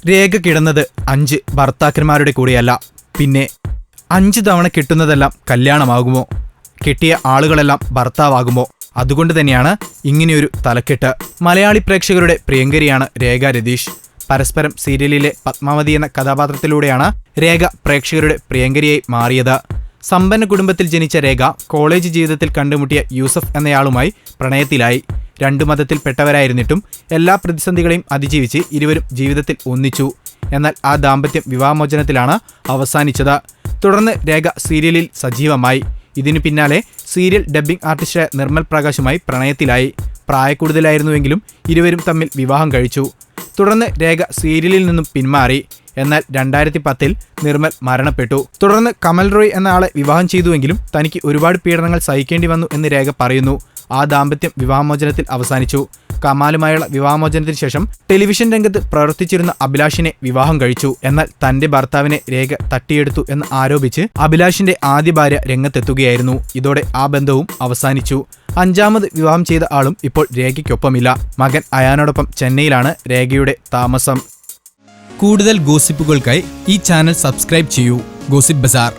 രേഖ കിടന്നത് 5 ഭർത്താക്കന്മാരുടെ കൂടെയല്ല, പിന്നെ 5 തവണ കിട്ടുന്നതെല്ലാം കല്യാണമാകുമോ? കെട്ടിയ ആളുകളെല്ലാം ഭർത്താവാകുമോ? അതുകൊണ്ട് തന്നെയാണ് ഇങ്ങനെയൊരു തലക്കെട്ട്. മലയാളി പ്രേക്ഷകരുടെ പ്രിയങ്കരിയാണ് രേഖ രതീഷ്. പരസ്പരം സീരിയലിലെ പത്മാവതി എന്ന കഥാപാത്രത്തിലൂടെയാണ് രേഖ പ്രേക്ഷകരുടെ പ്രിയങ്കരിയായി മാറിയത്. സമ്പന്ന കുടുംബത്തിൽ ജനിച്ച രേഖ കോളേജ് ജീവിതത്തിൽ കണ്ടുമുട്ടിയ യൂസഫ് എന്നയാളുമായി പ്രണയത്തിലായി. 2 മതത്തിൽപ്പെട്ടവരായിരുന്നിട്ടും എല്ലാ പ്രതിസന്ധികളെയും അതിജീവിച്ച് ഇരുവരും ജീവിതത്തിൽ ഒന്നിച്ചു. എന്നാൽ ആ ദാമ്പത്യം വിവാഹമോചനത്തിലാണ് അവസാനിച്ചത്. തുടർന്ന് രേഖ സീരിയലിൽ സജീവമായി. ഇതിനു പിന്നാലെ സീരിയൽ ഡബ്ബിംഗ് ആർട്ടിസ്റ്റായ നിർമ്മൽ പ്രകാശുമായി പ്രണയത്തിലായി. പ്രായക്കൂടുതലായിരുന്നുവെങ്കിലും ഇരുവരും തമ്മിൽ വിവാഹം കഴിച്ചു. തുടർന്ന് രേഖ സീരിയലിൽ നിന്നും പിന്മാറി. എന്നാൽ 2010-ൽ നിർമ്മൽ മരണപ്പെട്ടു. തുടർന്ന് കമൽ റോയ് എന്ന ആളെ വിവാഹം ചെയ്തുവെങ്കിലും തനിക്ക് ഒരുപാട് പീഡനങ്ങൾ സഹിക്കേണ്ടി വന്നു എന്ന് രേഖ പറയുന്നു. ആ ദാമ്പത്യം വിവാഹമോചനത്തിൽ അവസാനിച്ചു. കമാലുമായുള്ള വിവാഹമോചനത്തിന് ശേഷം ടെലിവിഷൻ രംഗത്ത് പ്രവർത്തിച്ചിരുന്ന അഭിലാഷിനെ വിവാഹം കഴിച്ചു. എന്നാൽ തന്റെ ഭർത്താവിനെ രേഖ തട്ടിയെടുത്തു എന്ന് ആരോപിച്ച് അഭിലാഷിന്റെ ആദ്യ ഭാര്യ രംഗത്തെത്തുകയായിരുന്നു. ഇതോടെ ആ ബന്ധവും അവസാനിച്ചു. 5ാമത് വിവാഹം ചെയ്ത ആളും ഇപ്പോൾ രേഖയ്ക്കൊപ്പമില്ല. മകൻ അയാനോടൊപ്പം ചെന്നൈയിലാണ് രേഖയുടെ താമസം. കൂടുതൽ ഗോസിപ്പുകൾക്കായി ഈ ചാനൽ സബ്സ്ക്രൈബ് ചെയ്യൂ. ഗോസിപ്പ് ബസാർ.